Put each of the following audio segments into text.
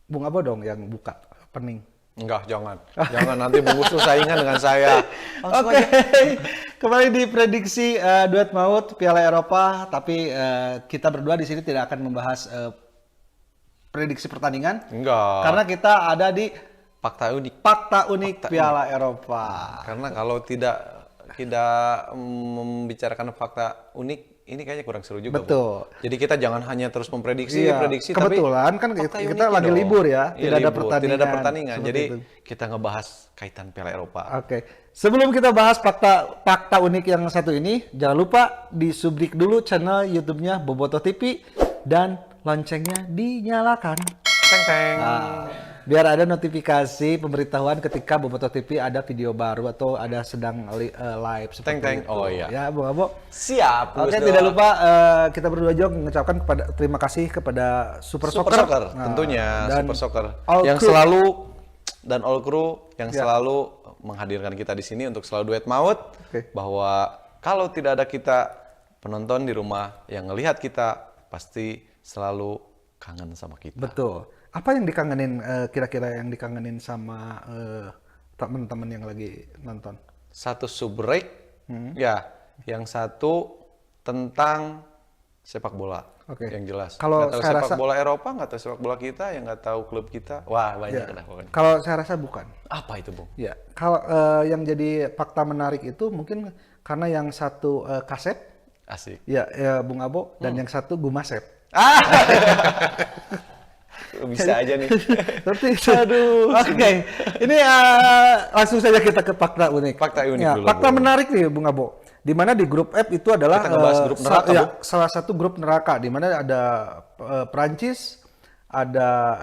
Bung Abo dong yang buka pening. Enggak, jangan. Jangan nanti Bung Gus tuh saingan dengan saya. Langsung Oke, aja. kembali di prediksi duet maut Piala Eropa, tapi kita berdua di sini tidak akan membahas prediksi pertandingan karena Enggak. kita ada di Fakta unik. fakta unik Fakta Piala unik. Eropa. Karena kalau tidak membicarakan fakta unik, ini kayaknya kurang seru juga, Bu. Betul. Jadi kita jangan hanya terus memprediksi, Iya, prediksi, tapi kebetulan kan fakta kita uniknya lagi dong. libur ya, Iya, tidak ada libur, pertandingan. tidak ada pertandingan. Seperti Jadi itu. kita ngebahas kaitan Piala Eropa. Oke, sebelum kita bahas fakta unik yang satu ini, jangan lupa di subscribe dulu channel YouTube-nya Boboto TV dan loncengnya dinyalakan. Teng teng. Nah, biar ada notifikasi pemberitahuan ketika Boboto TV ada video baru atau ada sedang live seperti Teng teng. itu. Oh iya. Ya, Bung Abo. Siap. Oke, Gus tidak Doa. lupa kita berdua juga mengucapkan terima kasih kepada Super Super Soccer. Soccer, Nah, tentunya dan Super Soccer All yang Crew. selalu dan All Crew yang Ya. selalu menghadirkan kita di sini untuk selalu duet maut. Oke. Bahwa kalau tidak ada kita, penonton di rumah yang ngelihat kita pasti selalu kangen sama kita. Betul. Apa yang dikangenin kira-kira yang dikangenin sama teman-teman yang lagi nonton? Satu subrek, ya, yang satu tentang sepak bola. Oke. Yang jelas. Kalau Nggak tahu saya sepak rasa- bola Eropa, nggak tahu sepak bola kita, yang nggak tahu klub kita. Wah, banyak Ya. dah pokoknya. Kalau saya rasa bukan. Apa itu, Bung? Ya, kalau yang jadi fakta menarik itu mungkin karena yang satu kaset, Asik. ya Bung Abo, dan yang satu Gumasep. Ah, bisa aja nih. Seperti itu. Aduh. Oke, ini langsung saja kita ke fakta unik. Fakta unik Ya, dulu, fakta Bung. menarik nih, Bung Abo. Di mana di grup F itu adalah Kita ngebahas grup neraka, ya, Bung. salah satu grup neraka di mana ada Prancis, ada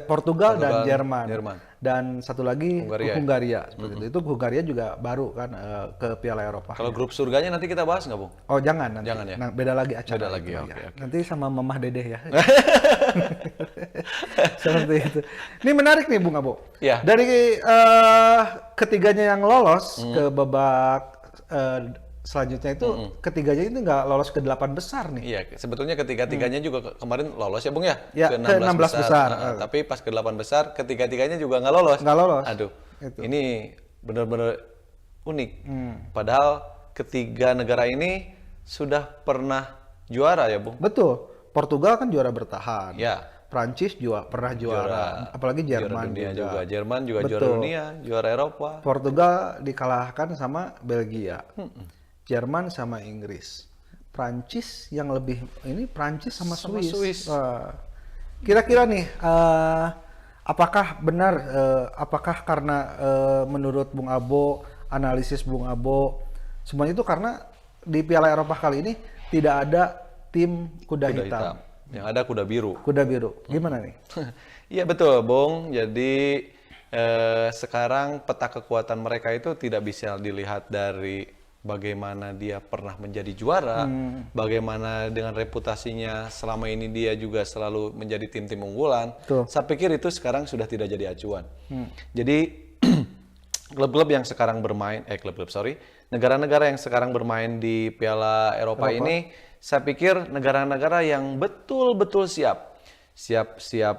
Portugal dan Portugal, Jerman. Jerman. Dan satu lagi Hungaria. Hungaria, seperti itu. Itu Hungaria juga baru kan ke Piala Eropa. Kalau grup surganya nanti kita bahas nggak, Bung? Oh, jangan nanti. Jangan ya? Nah, beda lagi acara. Beda lagi, itu, oke, ya. oke. Nanti sama Mamah Dedeh ya. Seperti itu. Ini menarik nih Bung Abo. Iya. Dari ketiganya yang lolos ke babak selanjutnya itu ketiganya itu nggak lolos ke 8 besar nih. Iya, sebetulnya ketiga-tiganya juga kemarin lolos ya, Bung ya? Ya, ke 16 besar. Tapi pas ke 8 besar, ketiga-tiganya juga nggak lolos. Nggak lolos. Aduh, Itu. ini benar-benar unik. Padahal ketiga negara ini sudah pernah juara ya, Bung? Betul. Portugal kan juara bertahan. Ya. Prancis juga pernah juara. Apalagi Juara Jerman dunia juga. juga. Jerman juga juara Betul. dunia, juara Eropa. Portugal dikalahkan sama Belgia. Jerman sama Inggris. Prancis yang lebih ini Prancis sama Swiss. Swiss. Wah. Kira-kira nih apakah benar apakah karena menurut Bung Abo, analisis Bung Abo semuanya itu karena di Piala Eropa kali ini tidak ada tim kuda, Kuda hitam. hitam. Yang ada kuda biru. Kuda biru. Gimana nih? Iya betul, Bung. Jadi sekarang peta kekuatan mereka itu tidak bisa dilihat dari bagaimana dia pernah menjadi juara, bagaimana dengan reputasinya selama ini dia juga selalu menjadi tim-tim unggulan. Betul. Saya pikir itu sekarang sudah tidak jadi acuan. Jadi klub-klub yang sekarang bermain, negara-negara yang sekarang bermain di Piala Eropa ini, saya pikir negara-negara yang betul-betul siap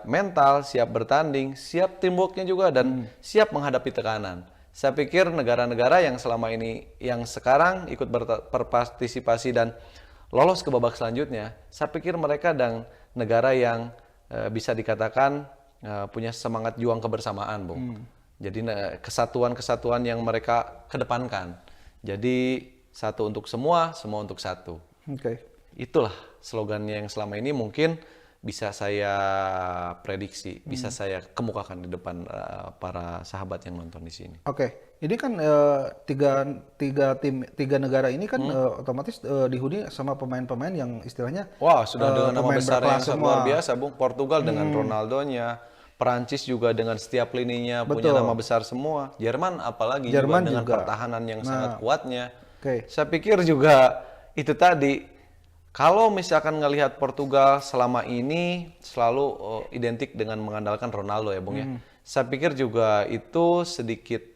mental, siap bertanding, siap teamworknya juga, dan siap menghadapi tekanan. Saya pikir negara-negara yang selama ini, yang sekarang ikut berpartisipasi dan lolos ke babak selanjutnya, saya pikir mereka dan negara yang bisa dikatakan punya semangat juang kebersamaan, Bung. Jadi kesatuan-kesatuan yang mereka kedepankan. Jadi satu untuk semua, semua untuk satu. Oke. Itulah slogannya yang selama ini mungkin bisa saya prediksi, bisa saya kemukakan di depan para sahabat yang nonton di sini. Oke, ini kan tiga negara ini kan otomatis dihuni sama pemain-pemain yang istilahnya Wah, sudah dengan nama pemain besar yang berkelas sangat semua. luar biasa, Bung. Portugal dengan Ronaldonya, Perancis juga dengan setiap lininya punya Betul. nama besar semua. Jerman apalagi Jerman juga dengan juga. pertahanan yang sangat kuatnya. Oke. Saya pikir juga itu tadi, kalau misalkan ngelihat Portugal selama ini selalu identik dengan mengandalkan Ronaldo ya, Bung ya. Saya pikir juga itu sedikit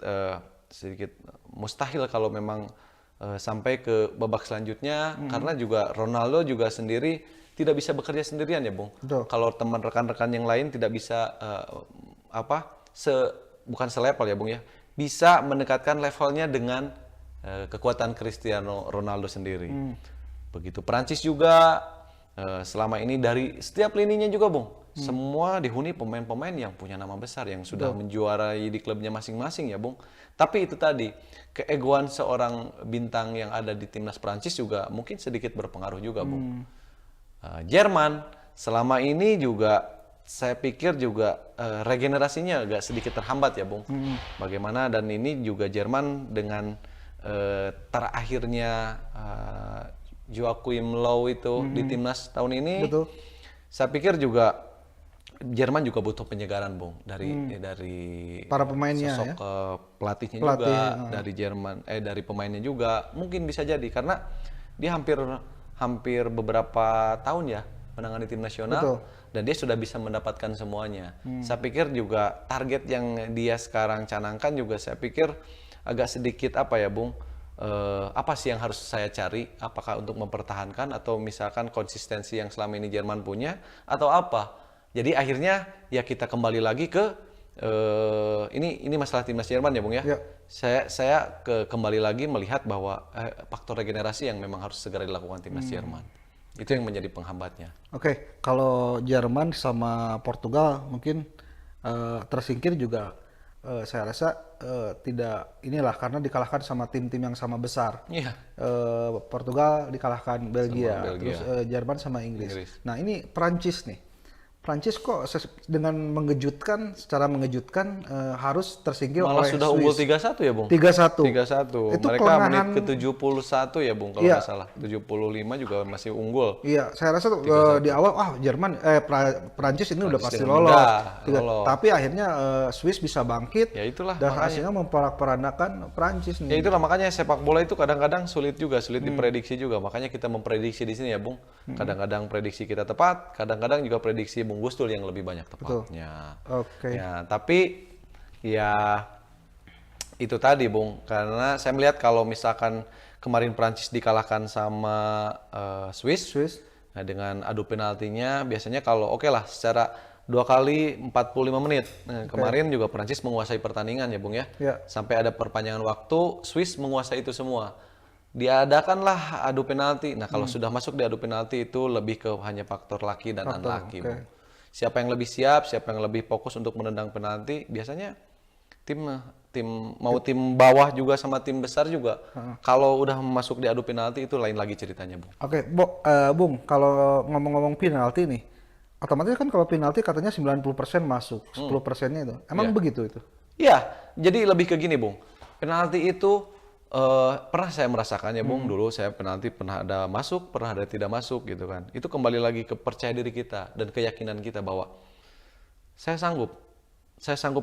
mustahil kalau memang sampai ke babak selanjutnya, karena juga Ronaldo juga sendiri tidak bisa bekerja sendirian ya, Bung. Betul. Kalau teman rekan-rekan yang lain tidak bisa bukan selevel ya, Bung ya. Bisa mendekatkan levelnya dengan kekuatan Cristiano Ronaldo sendiri. Begitu Prancis juga selama ini dari setiap lininya juga, Bung. Semua dihuni pemain-pemain yang punya nama besar yang sudah menjuarai di klubnya masing-masing ya, Bung. Tapi itu tadi keegoan seorang bintang yang ada di timnas Prancis juga mungkin sedikit berpengaruh juga, Bung. Jerman selama ini juga saya pikir juga regenerasinya agak sedikit terhambat ya, Bung. Bagaimana dan ini juga Jerman dengan terakhirnya Joachim Löw itu di timnas tahun ini, Betul. saya pikir juga Jerman juga butuh penyegaran, Bung, dari Para pemainnya sosok ya. pelatihnya Pelatih, juga, dari Jerman, dari pemainnya juga, mungkin bisa jadi karena dia hampir beberapa tahun ya menangani tim nasional. Betul. Dan dia sudah bisa mendapatkan semuanya. Saya pikir juga target yang dia sekarang canangkan juga saya pikir agak sedikit apa ya, Bung, apa sih yang harus saya cari? Apakah untuk mempertahankan atau misalkan konsistensi yang selama ini Jerman punya atau apa? Jadi akhirnya ya kita kembali lagi ke ini masalah timnas Jerman ya, Bung ya. Ya. Saya kembali lagi melihat bahwa faktor regenerasi yang memang harus segera dilakukan timnas Jerman. Itu yang menjadi penghambatnya. Oke, kalau Jerman sama Portugal mungkin tersingkir juga saya rasa tidak inilah karena dikalahkan sama tim-tim yang sama besar. Iya. Portugal dikalahkan Belgia, Belgia. terus Jerman sama Inggris. Inggris. Nah ini Prancis nih. Prancis kok dengan secara mengejutkan harus tersingkir Malah oleh sudah Swiss. unggul 3-1 ya, Bung? 3-1. 3-1. Itu Mereka kelengahan. menit ke-71 ya, Bung, kalau Iya. nggak salah. 75 juga masih unggul. Iya, saya rasa tuh, di awal Prancis ini udah pasti dengan lolos. mudah lolos. Tapi akhirnya Swiss bisa bangkit Ya itulah dan makanya. hasilnya memporak-porandakan Prancis Ya nih. itulah makanya sepak bola itu kadang-kadang sulit diprediksi juga. Makanya kita memprediksi di sini ya, Bung. Kadang-kadang prediksi kita tepat, kadang-kadang juga prediksi Bung Gustul yang lebih banyak tepatnya. Oke. Ya, tapi ya itu tadi, Bung. Karena saya melihat kalau misalkan kemarin Prancis dikalahkan sama Swiss. Nah, dengan adu penaltinya biasanya kalau oke lah secara 2 kali 45 menit. Nah, kemarin juga Prancis menguasai pertandingan ya, Bung ya. Ya. Sampai ada perpanjangan waktu, Swiss menguasai itu semua. Diadakanlah adu penalti. Nah, kalau sudah masuk di adu penalti itu lebih ke hanya faktor laki dan unlucky, oke. Bung. Siapa yang lebih siap, siapa yang lebih fokus untuk menendang penalti, biasanya tim bawah juga sama tim besar juga. Kalau udah masuk di adu penalti itu lain lagi ceritanya, Bung. Oke, Bung, kalau ngomong-ngomong penalti nih, otomatis kan kalau penalti katanya 90% masuk, 10%-nya itu. Emang Iya. begitu itu? Iya, jadi lebih ke gini, Bung. Penalti itu pernah saya merasakannya, Bung. Dulu saya penalti pernah ada masuk, pernah ada tidak masuk gitu kan. Itu kembali lagi ke percaya diri kita dan keyakinan kita bahwa saya sanggup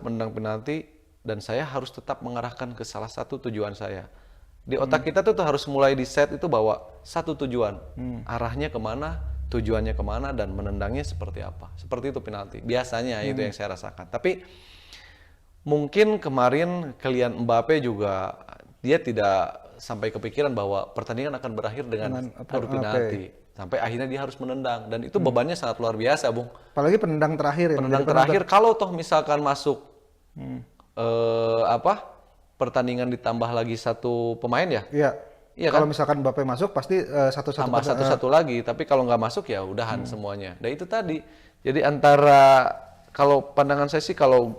menendang penalti dan saya harus tetap mengarahkan ke salah satu tujuan saya. Di otak kita tuh harus mulai di set itu bahwa satu tujuan, arahnya kemana, tujuannya kemana, dan menendangnya seperti apa. Seperti itu penalti. Biasanya itu yang saya rasakan. Tapi mungkin kemarin Kylian Mbappe juga dia tidak sampai kepikiran bahwa pertandingan akan berakhir dengan adu penalti. Sampai akhirnya dia harus menendang dan itu bebannya sangat luar biasa, Bung. Apalagi penendang terakhir ya. Penendang terakhir kalau toh misalkan masuk pertandingan ditambah lagi satu pemain ya. Iya. Iya Kalau kan? misalkan Mbappe masuk pasti satu-satu Tambah satu-satu lagi, tapi kalau nggak masuk ya udahan semuanya. Dan itu tadi. Jadi antara kalau pandangan saya sih kalau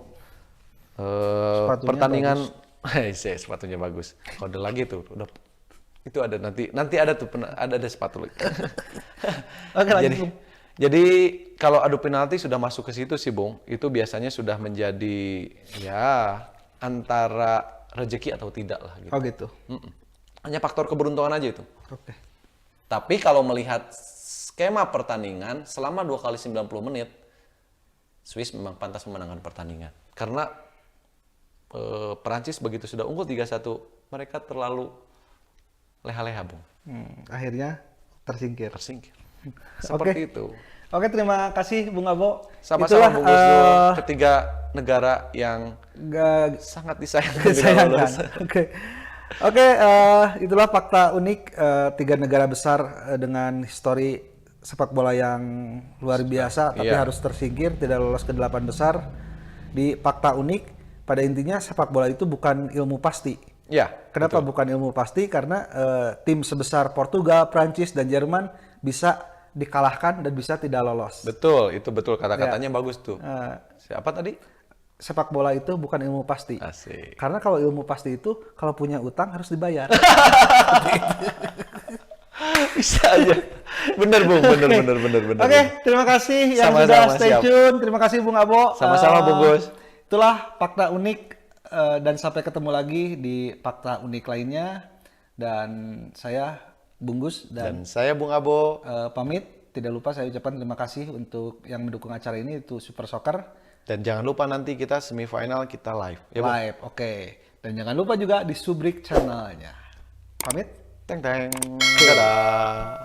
Sepatunya pertandingan sepatunya bagus. Kode lagi tuh udah itu ada nanti ada tuh ada sepatu lagi. Oke, lanjut, Bung. Jadi kalau adu penalti sudah masuk ke situ sih, Bung, itu biasanya sudah menjadi ya antara rezeki atau tidak lah gitu. Oh gitu. Hanya faktor keberuntungan aja itu. Oke. Tapi kalau melihat skema pertandingan selama 2 kali 90 menit, Swiss memang pantas memenangkan pertandingan. Karena Perancis begitu sudah unggul 3-1, mereka terlalu leha-leha, Bung. Akhirnya tersingkir. Tersingkir. Seperti itu. Oke, terima kasih Bung Abo. Sama-sama, Bung Gusdur. Ketiga negara yang Gak sangat disayangkan. bila disayangkan. lolos. Oke, itulah fakta unik 3 negara besar dengan histori sepak bola yang luar biasa, tapi iya. harus tersingkir, tidak lolos ke 8 besar. Di fakta unik, pada intinya sepak bola itu bukan ilmu pasti. Ya, Kenapa bukan ilmu pasti? Karena tim sebesar Portugal, Prancis, dan Jerman bisa dikalahkan dan bisa tidak lolos. betul, itu betul kata-katanya bagus tuh. Eh, Siapa tadi? sepak bola itu bukan ilmu pasti. Asik. Karena kalau ilmu pasti itu, kalau punya utang harus dibayar. Bisa aja. Bener Bung, bener. Oke, terima kasih yang Sama-sama, sudah stay siap. tune. Terima kasih Bung Abo. Sama-sama, Bung Gus. Itulah fakta unik dan sampai ketemu lagi di fakta unik lainnya. Dan saya Bung Gus dan Dan saya Bung Abo. pamit. Tidak lupa saya ucapkan terima kasih untuk yang mendukung acara ini, itu Super Soccer Dan jangan lupa nanti kita semifinal kita live. Ya, Bung? live. Oke. Dan jangan lupa juga di Subrik channelnya. Pamit. Teng teng. Dadah.